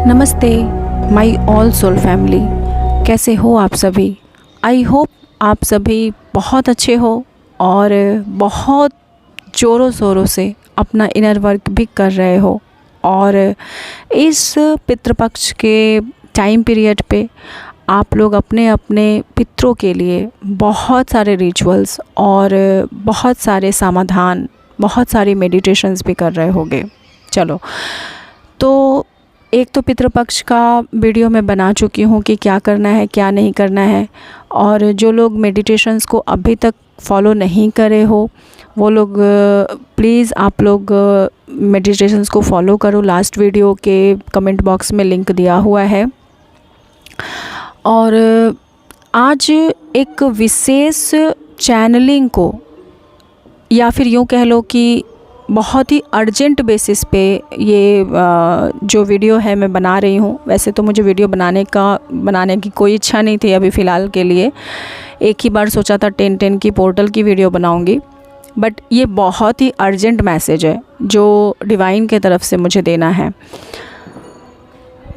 नमस्ते my all soul family, कैसे हो आप सभी। आई होप आप सभी बहुत अच्छे हो और बहुत ज़ोरों शोरों से अपना इनर वर्क भी कर रहे हो। और इस पितृपक्ष के टाइम पीरियड पे आप लोग अपने अपने पितरों के लिए बहुत सारे रिचुअल्स और बहुत सारे समाधान, बहुत सारी मेडिटेशंस भी कर रहे होगे। चलो, तो एक तो पितृपक्ष का वीडियो मैं बना चुकी हूँ कि क्या करना है क्या नहीं करना है। और जो लोग मेडिटेशंस को अभी तक फॉलो नहीं करे हो वो लोग प्लीज़ आप लोग मेडिटेशंस को फॉलो करो। लास्ट वीडियो के कमेंट बॉक्स में लिंक दिया हुआ है। और आज एक विशेष चैनलिंग को, या फिर यूँ कह लो कि बहुत ही अर्जेंट बेसिस पे ये जो वीडियो है मैं बना रही हूँ। वैसे तो मुझे वीडियो बनाने की कोई इच्छा नहीं थी अभी फ़िलहाल के लिए। एक ही बार सोचा था 10-10 की पोर्टल की वीडियो बनाऊँगी, बट ये बहुत ही अर्जेंट मैसेज है जो डिवाइन के तरफ से मुझे देना है।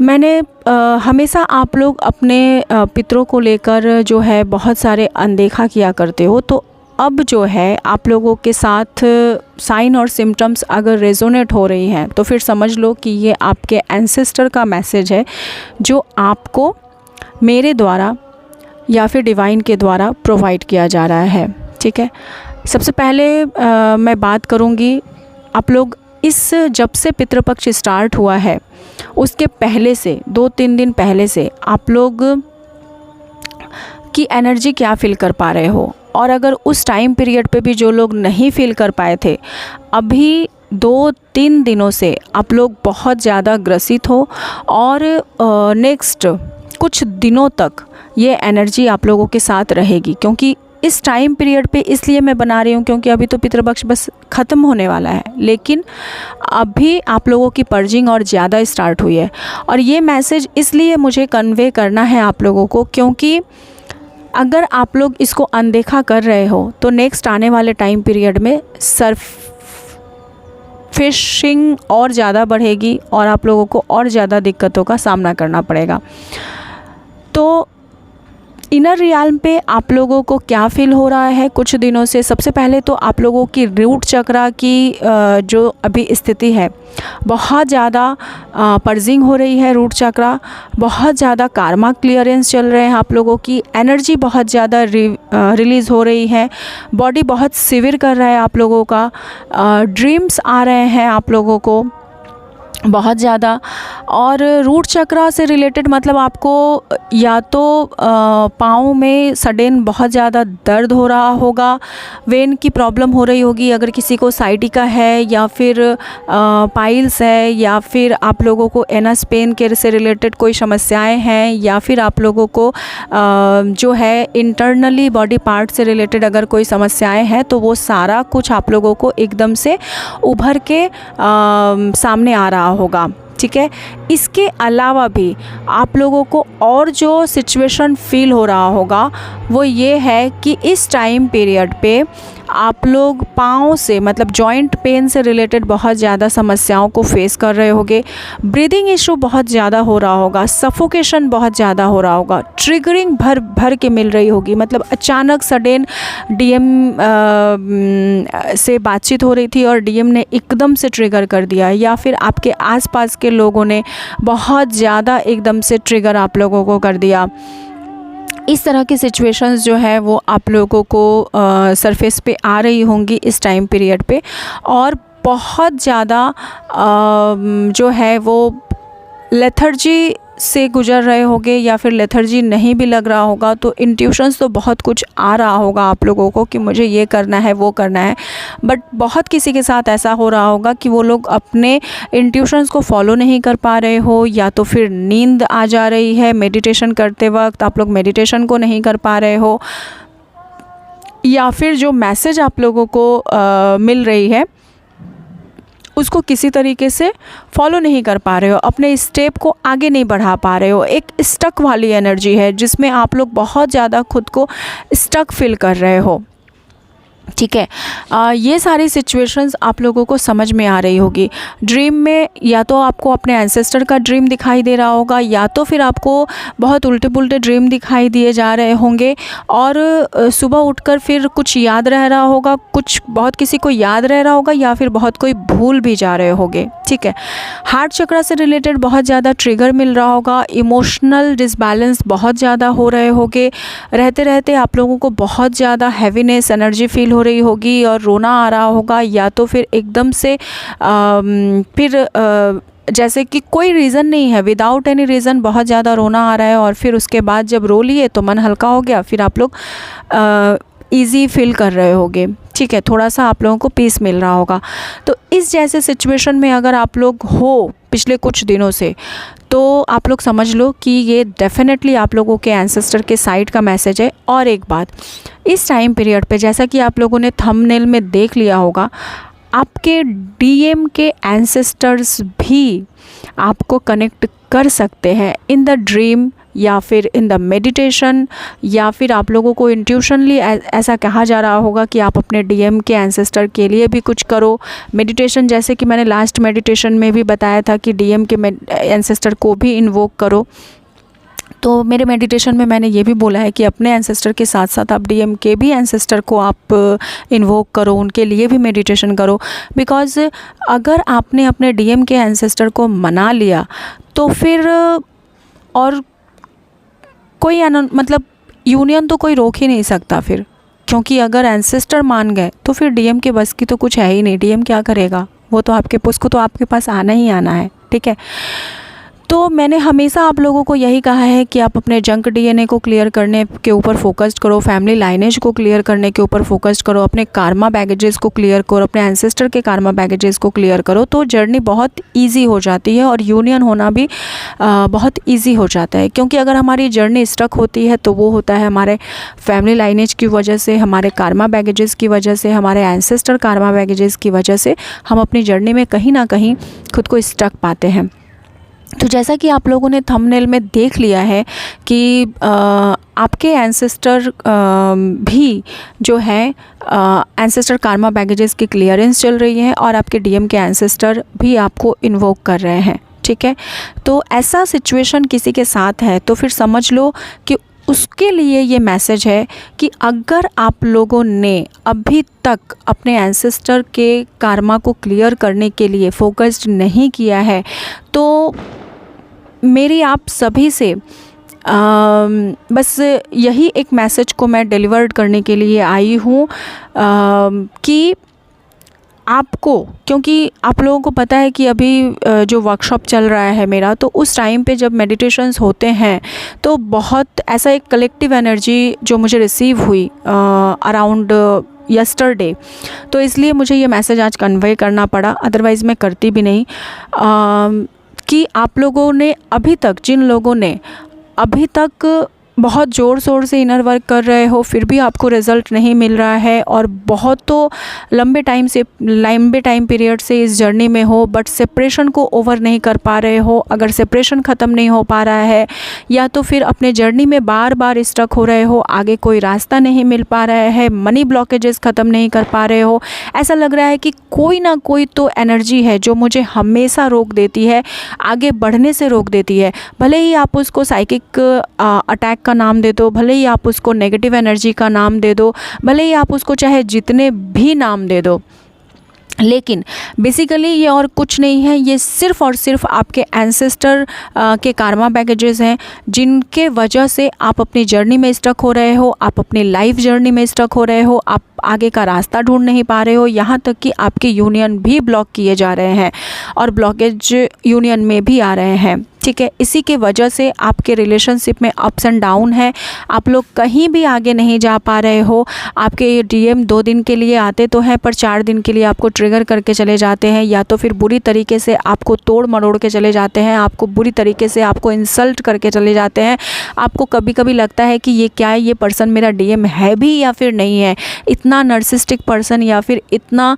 मैंने हमेशा आप लोग अपने पितरों को लेकर जो है बहुत सारे अनदेखा किया करते हो, तो अब जो है आप लोगों के साथ साइन और सिम्टम्स अगर रेजोनेट हो रही हैं तो फिर समझ लो कि ये आपके एंसेस्टर का मैसेज है जो आपको मेरे द्वारा या फिर डिवाइन के द्वारा प्रोवाइड किया जा रहा है। ठीक है, सबसे पहले मैं बात करूँगी, आप लोग इस जब से पितृपक्ष स्टार्ट हुआ है उसके पहले से 2-3 दिन पहले से आप लोग की एनर्जी क्या फील कर पा रहे हो। और अगर उस टाइम पीरियड पे भी जो लोग नहीं फील कर पाए थे, अभी 2-3 दिनों से आप लोग बहुत ज़्यादा ग्रसित हो और नेक्स्ट कुछ दिनों तक ये एनर्जी आप लोगों के साथ रहेगी। क्योंकि इस टाइम पीरियड पे इसलिए मैं बना रही हूँ क्योंकि अभी तो पितृपक्ष बस ख़त्म होने वाला है, लेकिन अभी आप लोगों की पर्जिंग और ज़्यादा स्टार्ट हुई है। और ये मैसेज इसलिए मुझे कन्वे करना है आप लोगों को क्योंकि अगर आप लोग इसको अनदेखा कर रहे हो तो नेक्स्ट आने वाले टाइम पीरियड में सरफिशिंग और ज़्यादा बढ़ेगी और आप लोगों को और ज़्यादा दिक्कतों का सामना करना पड़ेगा। तो इनर रियाल्म पे आप लोगों को क्या फ़ील हो रहा है कुछ दिनों से। सबसे पहले तो आप लोगों की रूट चक्रा की जो अभी स्थिति है बहुत ज़्यादा पर्जिंग हो रही है। रूट चक्रा बहुत ज़्यादा कार्मा क्लियरेंस चल रहे हैं, आप लोगों की एनर्जी बहुत ज़्यादा रिलीज़ हो रही है, बॉडी बहुत सिविर कर रहा है आप लोगों का, ड्रीम्स आ रहे हैं आप लोगों को बहुत ज़्यादा। और रूट चक्रा से रिलेटेड मतलब आपको या तो पाँव में सडन बहुत ज़्यादा दर्द हो रहा होगा, वेन की प्रॉब्लम हो रही होगी, अगर किसी को साइटिका है या फिर पाइल्स है, या फिर आप लोगों को एनस पेन के से रिलेटेड कोई समस्याएं हैं, या फिर आप लोगों को जो है इंटरनली बॉडी पार्ट से रिलेटेड अगर कोई समस्याएं हैं तो वो सारा कुछ आप लोगों को एकदम से उभर के सामने आ रहा होगा। ठीक है, इसके अलावा भी आप लोगों को और जो सिचुएशन फील हो रहा होगा वो ये है कि इस टाइम पीरियड पे आप लोग पाँव से मतलब जॉइंट पेन से रिलेटेड बहुत ज़्यादा समस्याओं को फेस कर रहे होगे, ब्रीदिंग इशू बहुत ज़्यादा हो रहा होगा, सफोकेशन बहुत ज़्यादा हो रहा होगा, ट्रिगरिंग भर भर के मिल रही होगी। मतलब अचानक सडन डीएम से बातचीत हो रही थी और डीएम ने एकदम से ट्रिगर कर दिया, या फिर आपके आसपास के लोगों ने बहुत ज़्यादा एकदम से ट्रिगर आप लोगों को कर दिया। इस तरह की सिचुएशंस जो है वो आप लोगों को सरफेस पे आ रही होंगी इस टाइम पीरियड पे। और बहुत ज़्यादा जो है वो लेथर्जी से गुजर रहे होंगे, या फिर लेथर्जी नहीं भी लग रहा होगा तो इंट्यूशंस तो बहुत कुछ आ रहा होगा आप लोगों को कि मुझे ये करना है वो करना है। बट बहुत किसी के साथ ऐसा हो रहा होगा कि वो लोग अपने इंट्यूशंस को फॉलो नहीं कर पा रहे हो, या तो फिर नींद आ जा रही है मेडिटेशन करते वक्त, आप लोग मेडिटेशन को नहीं कर पा रहे हो, या फिर जो मैसेज आप लोगों को मिल रही है उसको किसी तरीके से फॉलो नहीं कर पा रहे हो, अपने स्टेप को आगे नहीं बढ़ा पा रहे हो। एक स्टक वाली एनर्जी है जिसमें आप लोग बहुत ज़्यादा खुद को स्टक फील कर रहे हो। ठीक है। ये सारी सिचुएशंस आप लोगों को समझ में आ रही होगी। ड्रीम में या तो आपको अपने एंसेस्टर का ड्रीम दिखाई दे रहा होगा, या तो फिर आपको बहुत उल्टे पुल्टे ड्रीम दिखाई दिए जा रहे होंगे, और सुबह उठकर फिर कुछ याद रह रहा होगा, कुछ बहुत किसी को याद रह रहा होगा, या फिर बहुत कोई भूल भी जा रहे होंगे। ठीक है। हार्ट चक्र से रिलेटेड बहुत ज़्यादा ट्रिगर मिल रहा होगा, इमोशनल डिसबैलेंस बहुत ज़्यादा हो रहे होंगे, रहते रहते आप लोगों को बहुत ज़्यादा हैवीनेस एनर्जी फील हो रही होगी और रोना आ रहा होगा, या तो फिर एकदम से जैसे कि कोई रीज़न नहीं है, विदाउट एनी रीज़न बहुत ज़्यादा रोना आ रहा है, और फिर उसके बाद जब रो लिए तो मन हल्का हो गया, फिर आप लोग ईज़ी फील कर रहे होगे। ठीक है, थोड़ा सा आप लोगों को पीस मिल रहा होगा। तो इस जैसे सिचुएशन में अगर आप लोग हो पिछले कुछ दिनों से, तो आप लोग समझ लो कि ये डेफिनेटली आप लोगों के एंसेस्टर के साइड का मैसेज है। और एक बात, इस टाइम पीरियड पे जैसा कि आप लोगों ने थंबनेल में देख लिया होगा, आपके डीएम के एंसेस्टर्स भी आपको कनेक्ट कर सकते हैं इन द ड्रीम, या फिर इन द मेडिटेशन, या फिर आप लोगों को इंट्यूशनली ऐसा कहा जा रहा होगा कि आप अपने डीएम के एंसेस्टर के लिए भी कुछ करो मेडिटेशन। जैसे कि मैंने लास्ट मेडिटेशन में भी बताया था कि डीएम के एंसेस्टर को भी इन्वोक करो। तो मेरे मेडिटेशन में मैंने ये भी बोला है कि अपने एंसेस्टर के साथ साथ आप डीएम के भी एंसेस्टर को आप इन्वोक करो, उनके लिए भी मेडिटेशन करो। बिकॉज़ अगर आपने अपने डीएम के एंसेस्टर को मना लिया तो फिर और कोई मतलब यूनियन तो कोई रोक ही नहीं सकता फिर, क्योंकि अगर एंसेस्टर मान गए तो फिर डीएम के बस की तो कुछ है ही नहीं। डीएम क्या करेगा, वो तो उसको तो आपके पास आना ही आना है। ठीक है। तो मैंने हमेशा आप लोगों को यही कहा है कि आप अपने जंक डीएनए को क्लियर करने के ऊपर फोकस्ड करो, फैमिली लाइनेज को क्लियर करने के ऊपर फोकस्ड करो, अपने कार्मा बैगेजेस को क्लियर करो, अपने एंसेस्टर के कार्मा बैगेजेस को क्लियर करो, तो जर्नी बहुत ईजी हो जाती है और यूनियन होना भी बहुत ईजी हो जाता है। क्योंकि अगर हमारी जर्नी स्टक होती है तो वो होता है हमारे फैमिली लाइनेज की वजह से, हमारे कार्मा बैगेजेस की वजह से, हमारे एंसेस्टर कार्मा बैगेजेस की वजह से हम अपनी जर्नी में कहीं ना कहीं खुद को स्टक पाते हैं। तो जैसा कि आप लोगों ने थंबनेल में देख लिया है कि आपके एंसेस्टर भी जो है एंसेस्टर कार्मा बैगेजेस की क्लियरेंस चल रही है, और आपके डीएम के एंसेस्टर भी आपको इन्वोक कर रहे हैं। ठीक है। तो ऐसा सिचुएशन किसी के साथ है तो फिर समझ लो कि उसके लिए ये मैसेज है कि अगर आप लोगों ने अभी तक अपने एंसेस्टर के कार्मा को क्लियर करने के लिए फोकस्ड नहीं किया है, तो मेरी आप सभी से बस यही एक मैसेज को मैं डिलीवर्ड करने के लिए आई हूँ कि आपको, क्योंकि आप लोगों को पता है कि अभी जो वर्कशॉप चल रहा है मेरा, तो उस टाइम पे जब मेडिटेशंस होते हैं तो बहुत ऐसा एक कलेक्टिव एनर्जी जो मुझे रिसीव हुई अराउंड यस्टरडे, तो इसलिए मुझे ये मैसेज आज कन्वे करना पड़ा, अदरवाइज़ मैं करती भी नहीं। कि आप लोगों ने अभी तक, जिन लोगों ने अभी तक बहुत ज़ोर शोर से इनर वर्क कर रहे हो फिर भी आपको रिज़ल्ट नहीं मिल रहा है, और बहुत तो लंबे टाइम पीरियड से इस जर्नी में हो, बट सेपरेशन को ओवर नहीं कर पा रहे हो, अगर सेपरेशन ख़त्म नहीं हो पा रहा है, या तो फिर अपने जर्नी में बार बार स्टक हो रहे हो, आगे कोई रास्ता नहीं मिल पा रहा है, मनी ब्लॉकेजेस ख़त्म नहीं कर पा रहे हो, ऐसा लग रहा है कि कोई ना कोई तो एनर्जी है जो मुझे हमेशा रोक देती है, आगे बढ़ने से रोक देती है। भले ही आप उसको साइकिक अटैक का नाम दे दो, भले ही आप उसको नेगेटिव एनर्जी का नाम दे दो, भले ही आप उसको चाहे जितने भी नाम दे दो, लेकिन बेसिकली ये और कुछ नहीं है, ये सिर्फ़ और सिर्फ आपके एंसेस्टर के कार्मा बैगेजेस हैं, जिनके वजह से आप अपनी जर्नी में स्टक हो रहे हो, आप अपनी लाइफ जर्नी में स्टक हो रहे हो, आप आगे का रास्ता ढूंढ नहीं पा रहे हो, यहाँ तक कि आपके यूनियन भी ब्लॉक किए जा रहे हैं और ब्लॉकेज यूनियन में भी आ रहे हैं। ठीक है। इसी के वजह से आपके रिलेशनशिप में अप्स एंड डाउन है, आप लोग कहीं भी आगे नहीं जा पा रहे हो। आपके ये डीएम 2 दिन के लिए आते तो हैं, पर 4 दिन के लिए आपको ट्रिगर करके चले जाते हैं, या तो फिर बुरी तरीके से आपको तोड़ मरोड़ के चले जाते हैं, आपको बुरी तरीके से आपको इंसल्ट करके चले जाते हैं। आपको कभी कभी लगता है कि ये क्या है, ये पर्सन मेरा डीएम है भी या फिर नहीं है, इतना नर्सिस्टिक पर्सन या फिर इतना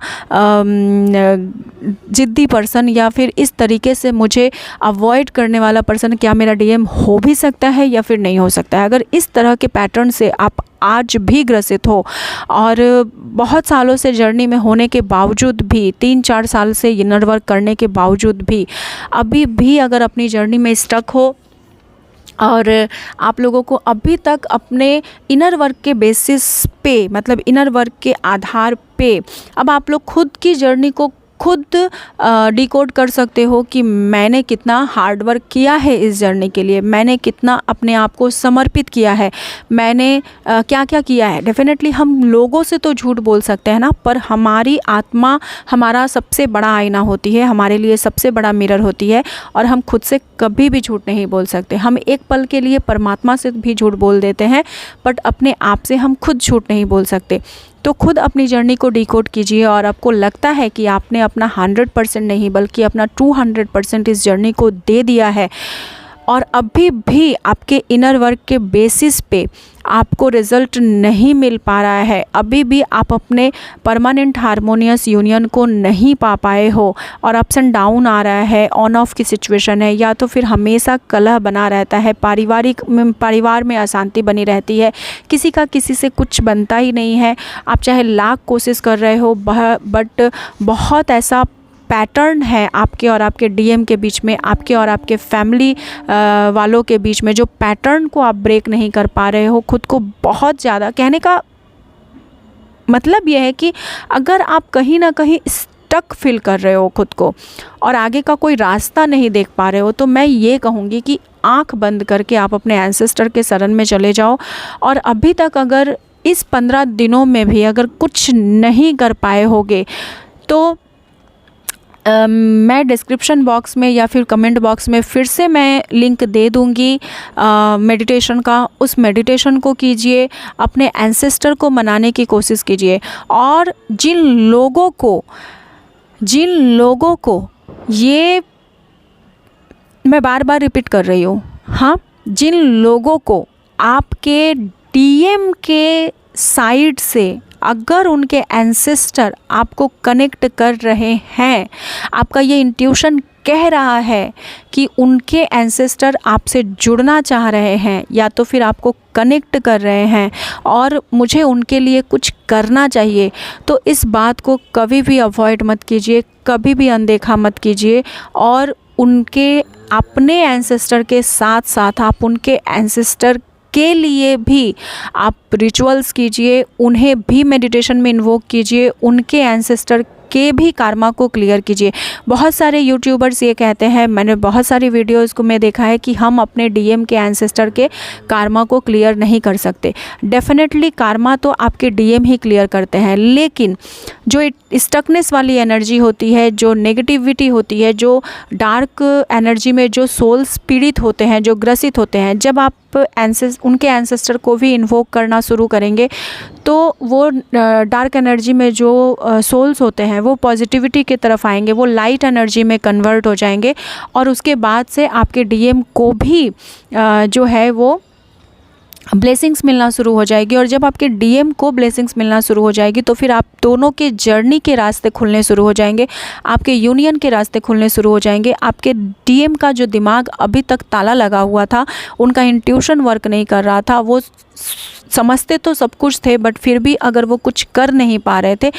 जिद्दी पर्सन या फिर इस तरीके से मुझे अवॉइड करने वाला पर्सन क्या मेरा डीएम हो भी सकता है या फिर नहीं हो सकता है। अगर इस तरह के पैटर्न से आप आज भी ग्रसित हो और बहुत सालों से जर्नी में होने के बावजूद भी, 3-4 साल से इनर वर्क करने के बावजूद भी अभी भी अगर अपनी जर्नी में स्टक हो और आप लोगों को अभी तक अपने इनर वर्क के बेसिस पे, मतलब इनर वर्क के आधार पे अब आप लोग खुद की जर्नी को खुद डिकोड कर सकते हो कि मैंने कितना हार्ड वर्क किया है इस जर्नी के लिए, मैंने कितना अपने आप को समर्पित किया है, मैंने क्या क्या किया है। डेफिनेटली हम लोगों से तो झूठ बोल सकते हैं ना, पर हमारी आत्मा हमारा सबसे बड़ा आईना होती है, हमारे लिए सबसे बड़ा मिरर होती है और हम खुद से कभी भी झूठ नहीं बोल सकते। हम एक पल के लिए परमात्मा से भी झूठ बोल देते हैं, बट अपने आप से हम खुद झूठ नहीं बोल सकते। तो खुद अपनी जर्नी को डिकोड कीजिए और आपको लगता है कि आपने अपना 100% नहीं बल्कि अपना 200% इस जर्नी को दे दिया है और अभी भी आपके इनर वर्क के बेसिस पे आपको रिज़ल्ट नहीं मिल पा रहा है, अभी भी आप अपने परमानेंट हारमोनियस यूनियन को नहीं पा पाए हो और अप्स एंड डाउन आ रहा है, ऑन ऑफ की सिचुएशन है, या तो फिर हमेशा कलह बना रहता है, परिवार में अशांति बनी रहती है, किसी का किसी से कुछ बनता ही नहीं है, आप चाहे लाख कोशिश कर रहे हो बट बहुत ऐसा पैटर्न है आपके और आपके डीएम के बीच में, आपके और आपके फैमिली वालों के बीच में, जो पैटर्न को आप ब्रेक नहीं कर पा रहे हो। खुद को बहुत ज़्यादा, कहने का मतलब यह है कि अगर आप कहीं ना कहीं स्टक फील कर रहे हो खुद को और आगे का कोई रास्ता नहीं देख पा रहे हो, तो मैं ये कहूँगी कि आंख बंद करके आप अपने एंसेस्टर के शरण में चले जाओ। और अभी तक अगर इस 15 दिनों में भी अगर कुछ नहीं कर पाए होगे तो मैं डिस्क्रिप्शन बॉक्स में या फिर कमेंट बॉक्स में फिर से मैं लिंक दे दूँगी मेडिटेशन का। उस मेडिटेशन को कीजिए, अपने एंसेस्टर को मनाने की कोशिश कीजिए। और जिन लोगों को ये मैं बार बार रिपीट कर रही हूँ, हाँ, जिन लोगों को आपके डीएम के साइड से अगर उनके एंसेस्टर आपको कनेक्ट कर रहे हैं, आपका ये इंट्यूशन कह रहा है कि उनके एंसेस्टर आपसे जुड़ना चाह रहे हैं या तो फिर आपको कनेक्ट कर रहे हैं और मुझे उनके लिए कुछ करना चाहिए, तो इस बात को कभी भी अवॉइड मत कीजिए, कभी भी अनदेखा मत कीजिए। और उनके अपने एंसेस्टर के साथ साथ आप उनके एंसेस्टर के लिए भी आप रिचुअल्स कीजिए, उन्हें भी मेडिटेशन में इन्वोक कीजिए, उनके एंसेस्टर के भी कार्मा को क्लियर कीजिए। बहुत सारे यूट्यूबर्स ये कहते हैं, मैंने बहुत सारी वीडियोस को मैं देखा है कि हम अपने डीएम के एंसेस्टर के कार्मा को क्लियर नहीं कर सकते। डेफिनेटली कार्मा तो आपके डीएम ही क्लियर करते हैं, लेकिन जो स्टकनेस वाली एनर्जी होती है, जो नेगेटिविटी होती है, जो डार्क एनर्जी में जो सोल्स पीड़ित होते हैं, जो ग्रसित होते हैं, जब आप उनके एंसेस्टर को भी इन्वोक करना शुरू करेंगे तो वो डार्क एनर्जी में जो सोल्स होते हैं वो पॉजिटिविटी की तरफ आएंगे, वो लाइट एनर्जी में कन्वर्ट हो जाएंगे और उसके बाद से आपके डीएम को भी जो है वो ब्लेसिंग्स मिलना शुरू हो जाएगी। और जब आपके डीएम को ब्लेसिंग्स मिलना शुरू हो जाएगी तो फिर आप दोनों के जर्नी के रास्ते खुलने शुरू हो जाएंगे, आपके यूनियन के रास्ते खुलने शुरू हो जाएंगे। आपके डीएम का जो दिमाग अभी तक ताला लगा हुआ था, उनका इंट्यूशन वर्क नहीं कर रहा था, वो समझते तो सब कुछ थे बट फिर भी अगर वो कुछ कर नहीं पा रहे थे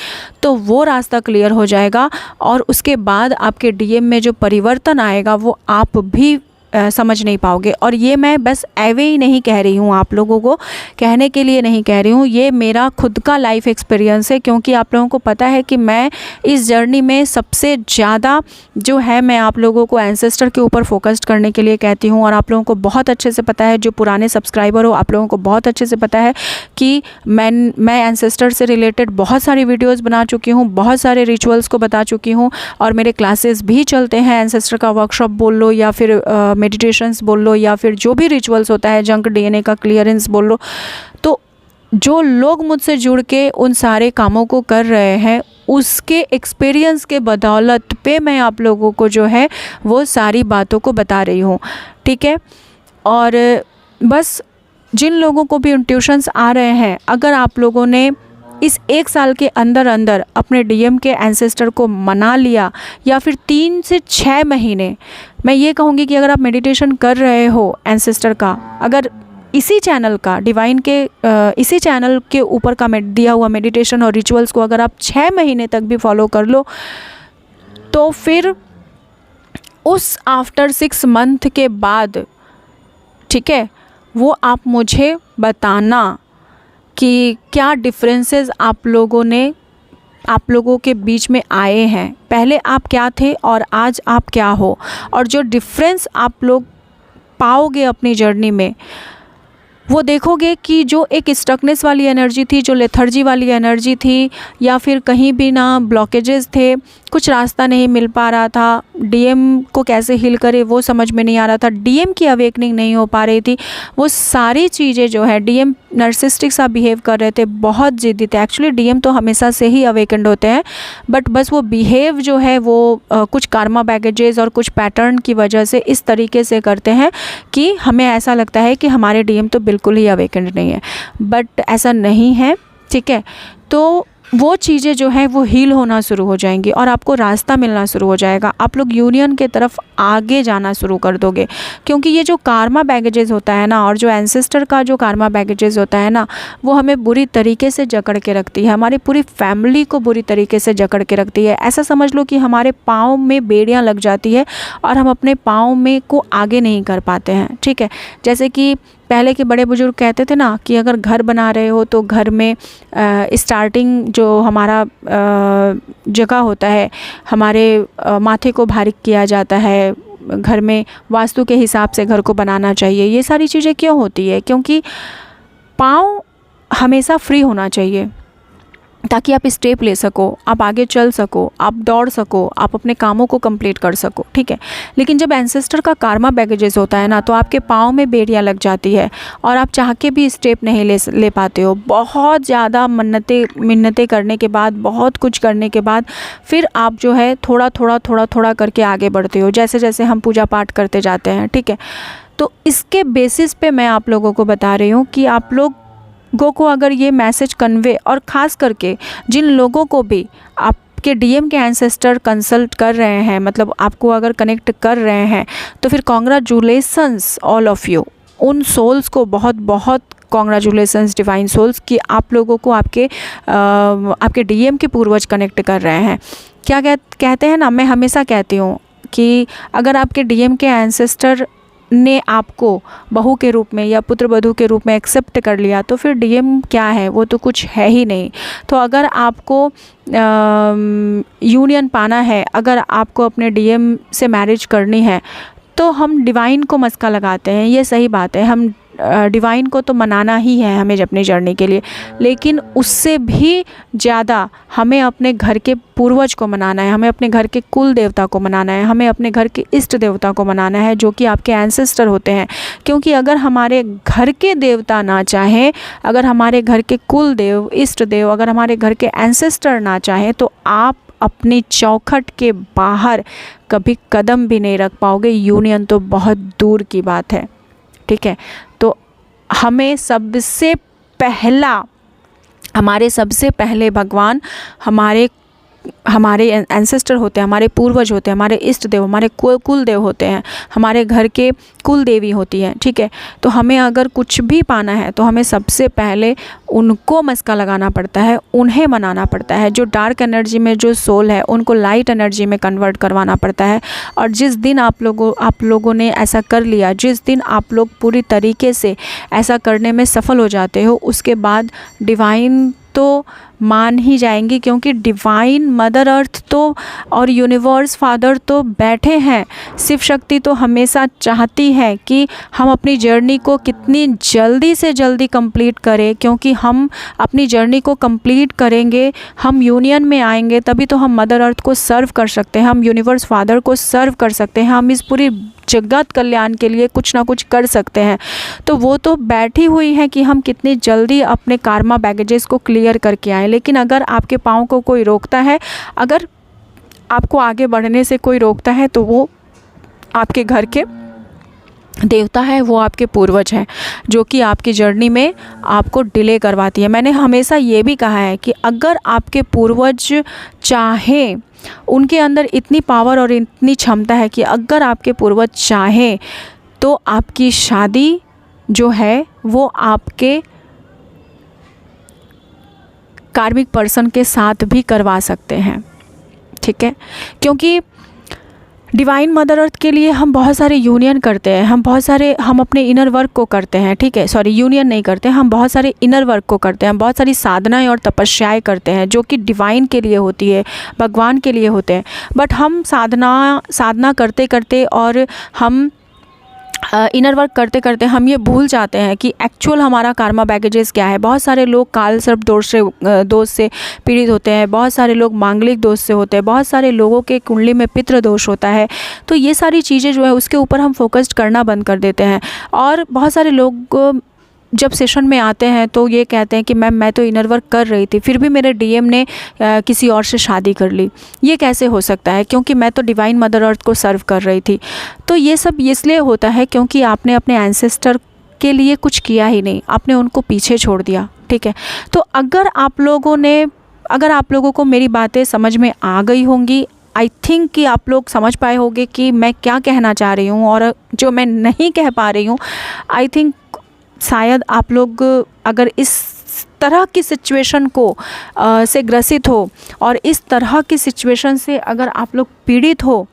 तो वो रास्ता क्लियर हो जाएगा और उसके बाद आपके डीएम में जो परिवर्तन आएगा वो आप भी समझ नहीं पाओगे। और ये मैं बस एवे ही नहीं कह रही हूँ, आप लोगों को कहने के लिए नहीं कह रही हूँ, ये मेरा खुद का लाइफ एक्सपीरियंस है। क्योंकि आप लोगों को पता है कि मैं इस जर्नी में सबसे ज़्यादा जो है मैं आप लोगों को एंसेस्टर के ऊपर फोकस्ड करने के लिए कहती हूँ। और आप लोगों को बहुत अच्छे से पता है, जो पुराने सब्सक्राइबर हो आप लोगों को बहुत अच्छे से पता है कि मैं एंसेस्टर से रिलेटेड बहुत सारी वीडियोज़ बना चुकी हूँ, बहुत सारे रिचुअल्स को बता चुकी हूँ और मेरे क्लासेस भी चलते हैं। एंसेस्टर का वर्कशॉप बोल लो या फिर मेडिटेशंस बोल लो या फिर जो भी रिचुअल्स होता है, जंक डीएनए का क्लियरेंस बोल लो। तो जो लोग मुझसे जुड़ के उन सारे कामों को कर रहे हैं उसके एक्सपीरियंस के बदौलत पे मैं आप लोगों को जो है वो सारी बातों को बता रही हूँ, ठीक है। और बस जिन लोगों को भी इंट्यूशंस आ रहे हैं, अगर आप लोगों ने इस 1 साल के अंदर अंदर अपने डीएम के एंसेस्टर को मना लिया या फिर 3 से 6 महीने, मैं ये कहूँगी कि अगर आप मेडिटेशन कर रहे हो एंसेस्टर का, अगर इसी चैनल का इसी चैनल के ऊपर का दिया हुआ मेडिटेशन और रिचुअल्स को अगर आप 6 महीने तक भी फॉलो कर लो, तो फिर उस आफ्टर 6 मंथ के बाद, ठीक है, वो आप मुझे बताना कि क्या डिफरेंसेस आप लोगों के बीच में आए हैं। पहले आप क्या थे और आज आप क्या हो, और जो डिफरेंस आप लोग पाओगे अपनी जर्नी में, वो देखोगे कि जो एक स्टकनेस वाली एनर्जी थी, जो लेथर्जी वाली एनर्जी थी, या फिर कहीं भी ना ब्लॉकेजेस थे, कुछ रास्ता नहीं मिल पा रहा था, डीएम को कैसे हील करे वो समझ में नहीं आ रहा था, डीएम की अवेकनिंग नहीं हो पा रही थी, वो सारी चीज़ें जो है, डीएम नर्सिस्टिक सा बिहेव कर रहे थे, बहुत ज़िद्दी थे। एक्चुअली डीएम तो हमेशा से ही अवेकेंड होते हैं, बट बस वो बिहेव जो है वो कुछ कार्मा बैगेजेस और कुछ पैटर्न की वजह से इस तरीके से करते हैं कि हमें ऐसा लगता है कि हमारे डीएम तो बिल्कुल ही अवेकेंड नहीं है, बट ऐसा नहीं है, ठीक है। तो वो चीज़ें जो है वो हील होना शुरू हो जाएंगी और आपको रास्ता मिलना शुरू हो जाएगा, आप लोग यूनियन के तरफ आगे जाना शुरू कर दोगे। क्योंकि ये जो कार्मा बैगेजेस होता है ना, और जो एंसेस्टर का जो कार्मा बैगेजेस होता है ना, वो हमें बुरी तरीके से जकड़ के रखती है, हमारी पूरी फैमिली को बुरी तरीके से जकड़ के रखती है। ऐसा समझ लो कि हमारे पाँव में बेड़ियाँ लग जाती है और हम अपने पाँव में को आगे नहीं कर पाते हैं, ठीक है। जैसे कि पहले के बड़े बुजुर्ग कहते थे ना कि अगर घर बना रहे हो तो घर में स्टार्टिंग जो हमारा जगह होता है, हमारे माथे को भारी किया जाता है, घर में वास्तु के हिसाब से घर को बनाना चाहिए। ये सारी चीज़ें क्यों होती है? क्योंकि पाँव हमेशा फ्री होना चाहिए ताकि आप स्टेप ले सको, आप आगे चल सको, आप दौड़ सको, आप अपने कामों को कंप्लीट कर सको, ठीक है। लेकिन जब एंसेस्टर का कार्मा बैगेजेस होता है ना, तो आपके पाँव में बेड़ियाँ लग जाती है और आप चाह के भी स्टेप नहीं ले पाते हो। बहुत ज़्यादा मिन्नतें करने के बाद, बहुत कुछ करने के बाद फिर आप जो है थोड़ा थोड़ा करके आगे बढ़ते हो, जैसे जैसे हम पूजा पाठ करते जाते हैं, ठीक है। तो इसके बेसिस पे मैं आप लोगों को बता रही हूँ कि आप लोग को अगर ये मैसेज कन्वे, और ख़ास करके जिन लोगों को भी आपके डीएम के एंसेस्टर कंसल्ट कर रहे हैं, मतलब आपको अगर कनेक्ट कर रहे हैं, तो फिर कॉन्ग्रेचुलेसन्स ऑल ऑफ़ यू। उन सोल्स को बहुत बहुत कॉन्ग्रेचुलेसन्स डिवाइन सोल्स कि आप लोगों को आपके डीएम के पूर्वज कनेक्ट कर रहे हैं। क्या कहते हैं ना, मैं हमेशा कहती हूँ कि अगर आपके डीएम के एंसेस्टर ने आपको बहू के रूप में या पुत्र वधू के रूप में एक्सेप्ट कर लिया, तो फिर डीएम क्या है, वो तो कुछ है ही नहीं। तो अगर आपको यूनियन पाना है, अगर आपको अपने डीएम से मैरिज करनी है, तो हम डिवाइन को मस्का लगाते हैं, ये सही बात है, हम डिवाइन को तो मनाना ही है हमें अपनी जर्नी के लिए, लेकिन उससे भी ज़्यादा हमें अपने घर के पूर्वज को मनाना है, हमें अपने घर के कुल देवता को मनाना है, हमें अपने घर के इष्ट देवता को मनाना है, जो कि आपके एंसेस्टर होते हैं। क्योंकि अगर हमारे घर के देवता ना चाहें, अगर हमारे घर के कुल देव, इष्ट देव, अगर हमारे घर के एंसेस्टर ना चाहें, तो आप अपनी चौखट के बाहर कभी कदम भी नहीं रख पाओगे। यूनियन तो बहुत दूर की बात है, ठीक है। तो हमें हमारे सबसे पहले भगवान हमारे एंसेस्टर होते हैं, हमारे पूर्वज होते हैं, हमारे इष्ट देव, हमारे कुल देव होते हैं, हमारे घर के कुल देवी होती हैं, ठीक है। तो हमें अगर कुछ भी पाना है तो हमें सबसे पहले उनको मस्का लगाना पड़ता है, उन्हें मनाना पड़ता है। जो डार्क एनर्जी में जो सोल है, उनको लाइट एनर्जी में कन्वर्ट करवाना पड़ता है। और जिस दिन आप लोगों ने ऐसा कर लिया, जिस दिन आप लोग पूरी तरीके से ऐसा करने में सफल हो जाते हो, उसके बाद डिवाइन तो मान ही जाएंगी, क्योंकि डिवाइन मदर अर्थ तो और यूनिवर्स फादर तो बैठे हैं। शिव शक्ति तो हमेशा चाहती है कि हम अपनी जर्नी को कितनी जल्दी से जल्दी कंप्लीट करें, क्योंकि हम अपनी जर्नी को कंप्लीट करेंगे, हम यूनियन में आएंगे, तभी तो हम मदर अर्थ को सर्व कर सकते हैं, हम यूनिवर्स फादर को सर्व कर सकते हैं, हम इस पूरी जगत कल्याण के लिए कुछ ना कुछ कर सकते हैं। तो वो तो बैठी हुई है कि हम कितनी जल्दी अपने कार्मा बैगेजेस को क्लियर करके आएँ। लेकिन अगर आपके पाँव को कोई रोकता है, अगर आपको आगे बढ़ने से कोई रोकता है, तो वो आपके घर के देवता है, वो आपके पूर्वज हैं, जो कि आपकी जर्नी में आपको डिले करवाती है। मैंने हमेशा ये भी कहा है कि अगर आपके पूर्वज चाहें, उनके अंदर इतनी पावर और इतनी क्षमता है कि अगर आपके पूर्वज चाहें तो आपकी शादी जो है वो आपके कार्मिक पर्सन के साथ भी करवा सकते हैं, ठीक है। क्योंकि डिवाइन मदर अर्थ के लिए हम बहुत सारे यूनियन करते हैं, हम अपने इनर वर्क को करते हैं, ठीक है। सॉरी, यूनियन नहीं करते, हम बहुत सारे इनर वर्क को करते हैं, हम बहुत सारी साधनाएं और तपस्याएं करते हैं जो कि डिवाइन के लिए होती है, भगवान के लिए होते हैं। बट हम साधना करते करते और हम इनर वर्क करते करते हम ये भूल जाते हैं कि एक्चुअल हमारा कार्मा बैगेजेस क्या है। बहुत सारे लोग काल सर्प दोष से पीड़ित होते हैं, बहुत सारे लोग मांगलिक दोष से होते हैं, बहुत सारे लोगों के कुंडली में पितृ दोष होता है। तो ये सारी चीज़ें जो है उसके ऊपर हम फोकस्ड करना बंद कर देते हैं। और बहुत सारे लोग जब सेशन में आते हैं तो ये कहते हैं कि मैम मैं तो इनर वर्क कर रही थी, फिर भी मेरे डीएम ने किसी और से शादी कर ली। ये कैसे हो सकता है? क्योंकि मैं तो डिवाइन मदर अर्थ को सर्व कर रही थी। तो ये सब इसलिए होता है क्योंकि आपने अपने एंसेस्टर के लिए कुछ किया ही नहीं, आपने उनको पीछे छोड़ दिया, ठीक है। तो अगर आप लोगों को मेरी बातें समझ में आ गई होंगी, आई थिंक कि आप लोग समझ पाए होंगे कि मैं क्या कहना चाह रही हूँ और जो मैं नहीं कह पा रही हूँ, आई थिंक शायद आप लोग अगर इस तरह की सिचुएशन को से ग्रसित हो और इस तरह की सिचुएशन से अगर आप लोग पीड़ित हो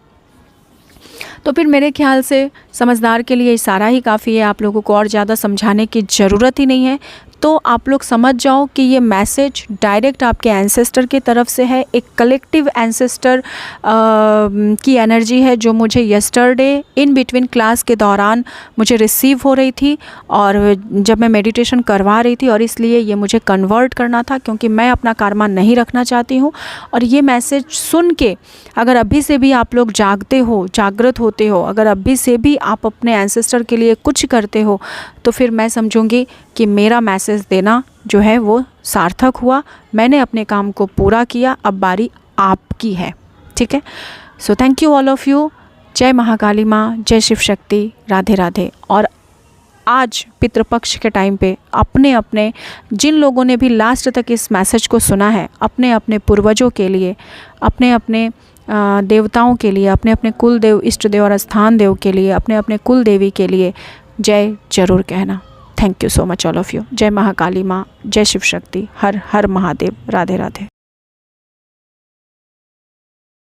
तो फिर मेरे ख्याल से समझदार के लिए इशारा ही काफ़ी है। आप लोगों को और ज़्यादा समझाने की ज़रूरत ही नहीं है। तो आप लोग समझ जाओ कि ये मैसेज डायरेक्ट आपके एंसेस्टर की तरफ से है, एक कलेक्टिव एंसेस्टर की एनर्जी है जो मुझे यस्टरडे इन बिटवीन क्लास के दौरान मुझे रिसीव हो रही थी और जब मैं मेडिटेशन करवा रही थी, और इसलिए ये मुझे कन्वर्ट करना था क्योंकि मैं अपना कार्मा नहीं रखना चाहती हूँ। और ये मैसेज सुन के अगर अभी से भी आप लोग जागृत होते हो, अगर अभी से भी आप अपने एंसेस्टर के लिए कुछ करते हो, तो फिर मैं समझूंगी कि मेरा मैसेज देना जो है वो सार्थक हुआ। मैंने अपने काम को पूरा किया, अब बारी आपकी है, ठीक है। So thank you all of you. जय महाकाली माँ, जय शिव शक्ति, राधे राधे। और आज पितृपक्ष के टाइम पे अपने जिन लोगों ने भी लास्ट तक इस मैसेज को सुना है, अपने पूर्वजों के लिए, अपने देवताओं के लिए, अपने कुल देव, इष्ट देव और स्थान देव के लिए, अपने कुल देवी के लिए जय जरूर कहना। Thank you so much all of you. जय महाकाली माँ, जय शिव शक्ति, हर हर महादेव, राधे राधे।